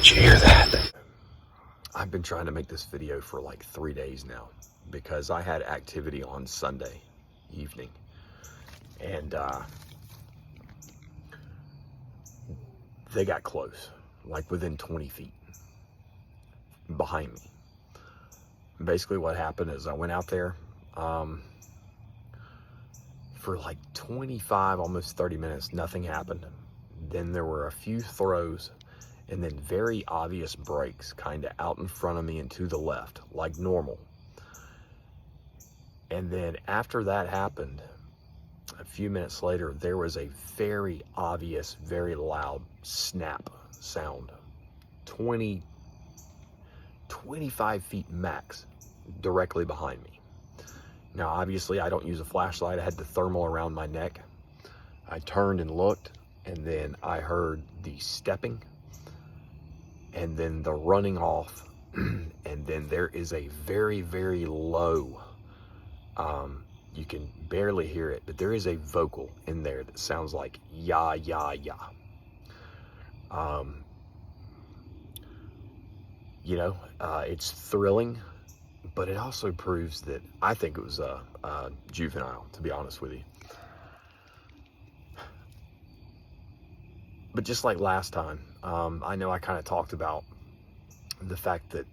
Did you hear that? I've been trying to make this video for like 3 days now because I had activity on Sunday evening, and they got close, like within 20 feet behind me. Basically what happened is I went out there for like 25, almost 30 minutes, nothing happened. Then there were a few throws and then very obvious breaks kind of out in front of me and to the left, like normal. And then after that happened, a few minutes later, there was a very obvious, very loud snap sound, 20, 25 feet max, directly behind me. Now, obviously, I don't use a flashlight. I had the thermal around my neck. I turned and looked, and then I heard the stepping, and then the running off, and then there is a very, very low, you can barely hear it, but there is a vocal in there that sounds like ya, ya, ya. It's thrilling, but it also proves that I think it was a juvenile, to be honest with you. But just like last time, I know I kind of talked about the fact that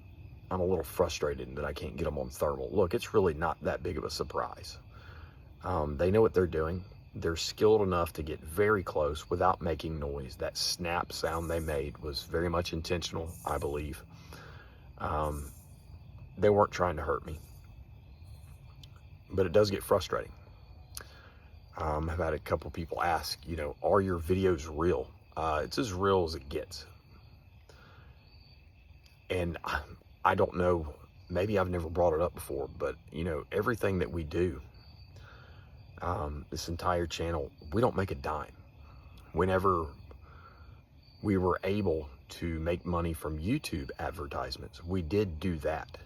I'm a little frustrated and that I can't get them on thermal. Look, it's really not that big of a surprise. They know what they're doing. They're skilled enough to get very close without making noise. That snap sound they made was very much intentional, I believe. They weren't trying to hurt me, but it does get frustrating. I've had a couple people ask, are your videos real? It's as real as it gets. And I don't know, maybe I've never brought it up before, but everything that we do, this entire channel, we don't make a dime. Whenever we were able to make money from YouTube advertisements, we did do that,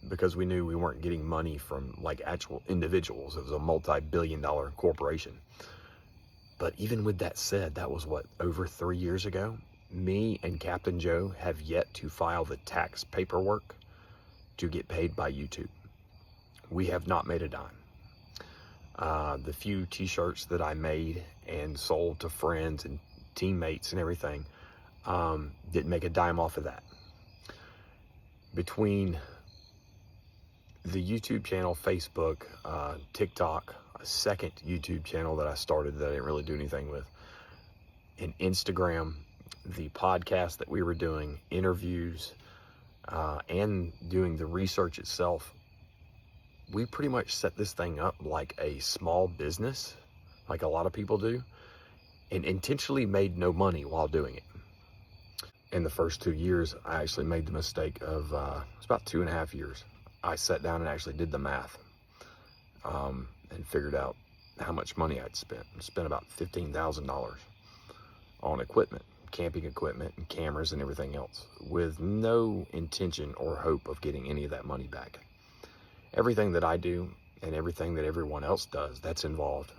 because we knew we weren't getting money from like actual individuals. It was a multi-billion-dollar corporation. But even with that said, that was what, over 3 years ago? Me and Captain Joe have yet to file the tax paperwork to get paid by YouTube. We have not made a dime. The few t-shirts that I made and sold to friends and teammates and everything, didn't make a dime off of that. Between the YouTube channel, Facebook, TikTok, a second YouTube channel that I started that I didn't really do anything with, and Instagram, the podcast that we were doing, interviews, and doing the research itself, we pretty much set this thing up like a small business, like a lot of people do, and intentionally made no money while doing it. In the first 2 years, I actually made the mistake of, it's about 2.5 years. I sat down and actually did the math, and figured out how much money I'd spent. I spent about $15,000 on equipment, camping equipment and cameras and everything else, with no intention or hope of getting any of that money back. Everything that I do and everything that everyone else does that's involved,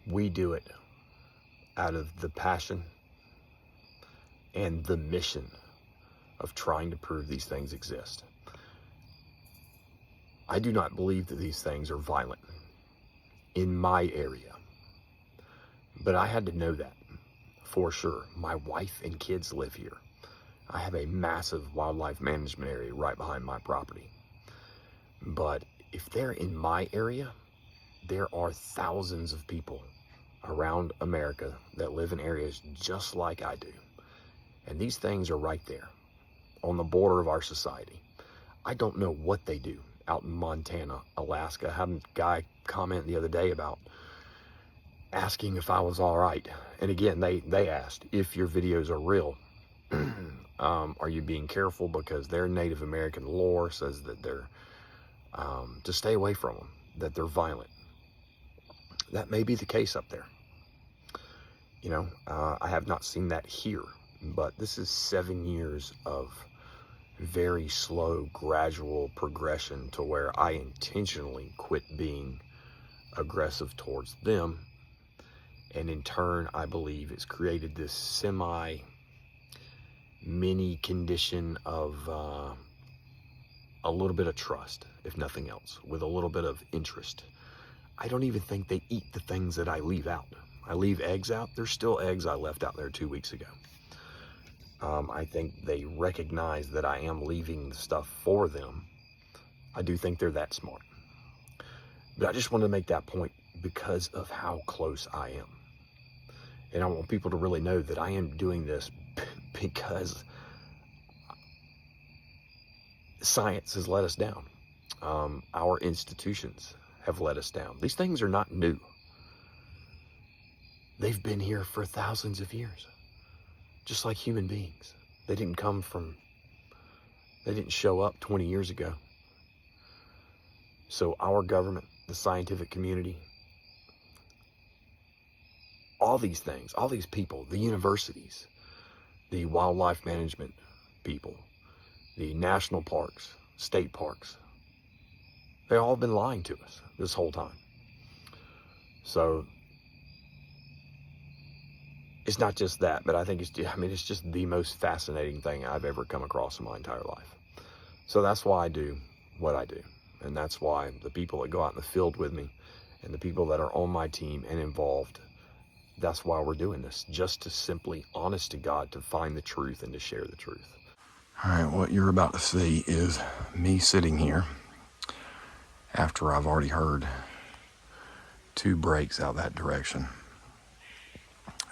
we do it out of the passion and the mission of trying to prove these things exist. I do not believe that these things are violent in my area, but I had to know that for sure. My wife and kids live here. I have a massive wildlife management area right behind my property. But if they're in my area, there are thousands of people around America that live in areas just like I do. And these things are right there on the border of our society. I don't know what they do out in Montana, Alaska. I had a guy comment the other day about asking if I was all right. And again, they asked if your videos are real. Are you being careful because their Native American lore says that they're, to stay away from them, that they're violent. That may be the case up there. I have not seen that here, but this is 7 years of very slow, gradual progression to where I intentionally quit being aggressive towards them And in turn, I believe it's created this mini condition of a little bit of trust, if nothing else, with a little bit of interest. I don't even think they eat the things that I leave out. I leave eggs out. There's still eggs I left out there 2 weeks ago. I think they recognize that I am leaving stuff for them. I do think they're that smart. But I just wanted to make that point because of how close I am. And I want people to really know that I am doing this because science has let us down. Our institutions have let us down. These things are not new. They've been here for thousands of years, just like human beings. They didn't show up 20 years ago. So our government, the scientific community, all these things, all these people, the universities, the wildlife management people, the national parks, state parks, they've all been lying to us this whole time. So it's not just that, but I think it's just the most fascinating thing I've ever come across in my entire life. So that's why I do what I do. And that's why the people that go out in the field with me and the people that are on my team and involved, that's why we're doing this, just to simply, honest to God, to find the truth and to share the truth. All right, what you're about to see is me sitting here after I've already heard 2 breaks out that direction.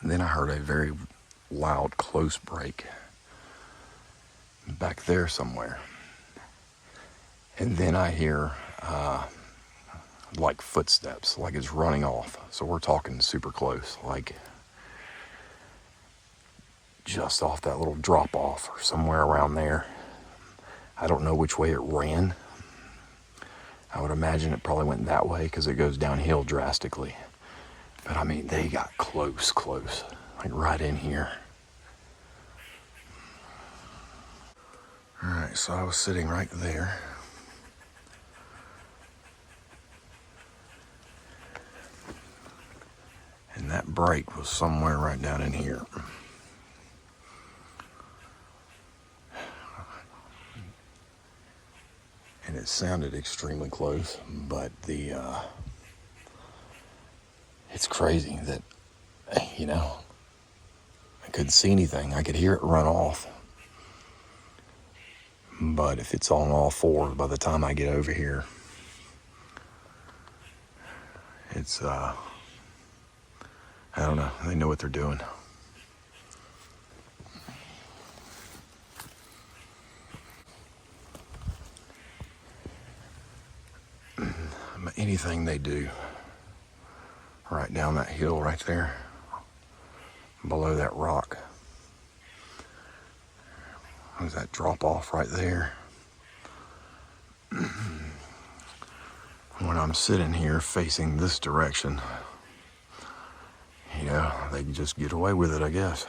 And then I heard a very loud, close break back there somewhere. And then I hear like footsteps, like it's running off. So we're talking super close, like just off that little drop off or somewhere around there. I don't know which way it ran. I would imagine it probably went that way because it goes downhill drastically. But I mean, they got close, like right in here. All right, so I was sitting right there. And that break was somewhere right down in here. And it sounded extremely close, but it's crazy that, I couldn't see anything. I could hear it run off. But if it's on all 4 by the time I get over here, it's, I don't know. They know what they're doing. Anything they do right down that hill right there, below that rock, there's that drop off right there. When I'm sitting here facing this direction, they can just get away with it, I guess.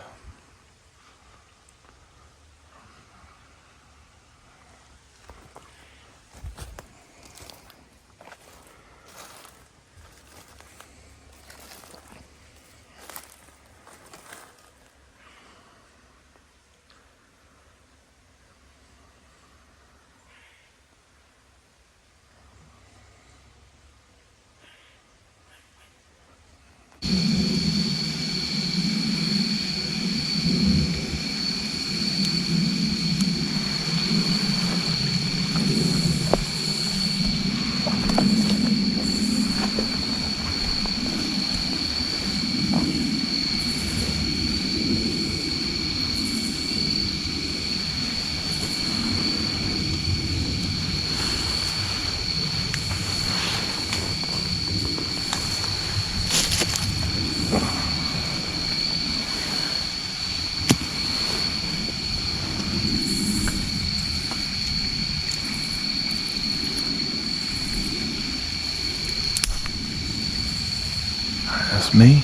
That's me.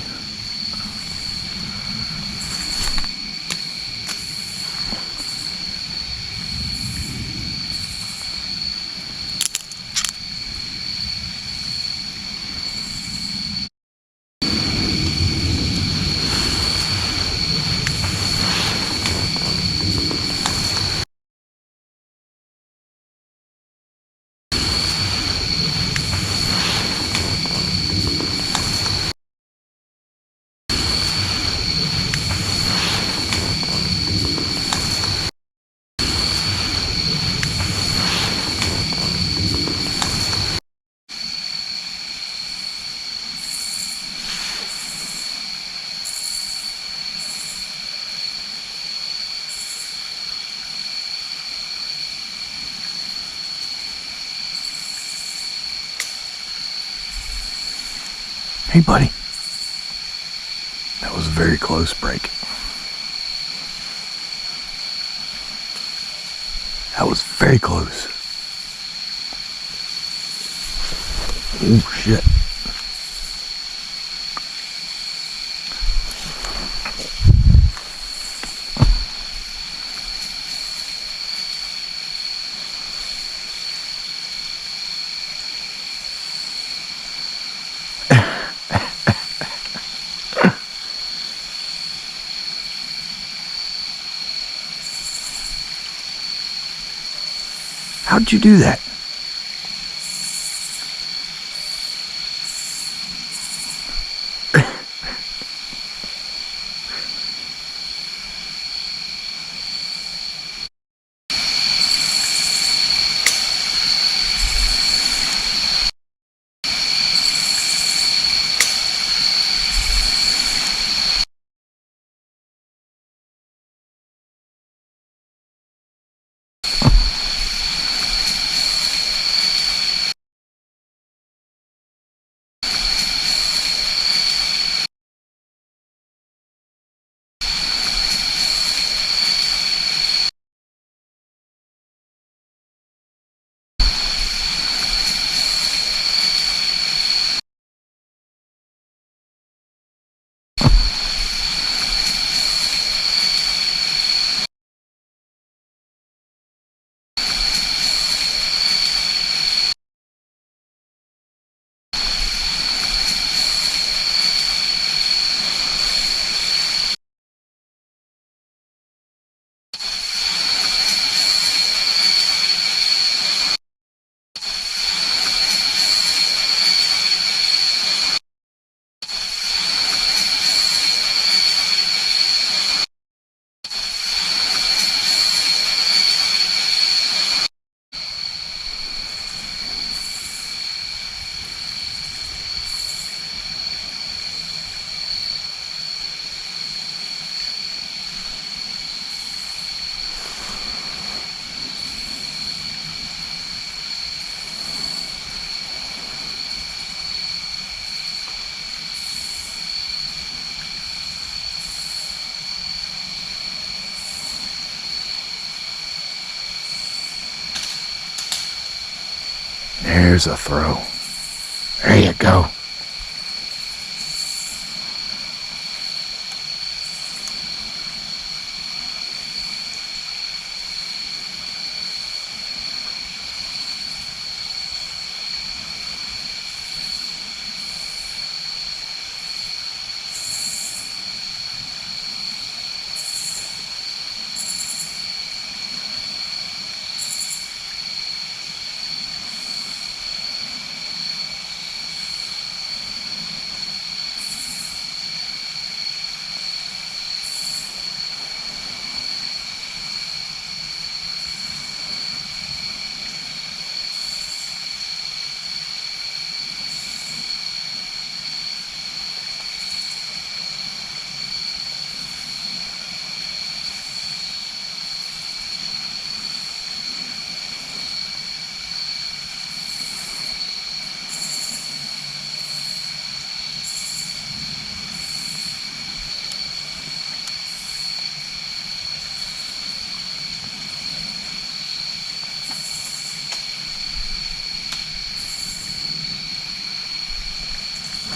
Hey, buddy. That was a very close break. That was very close. Oh, shit. How'd you do that? There's a throw. There you go.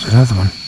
There's another one.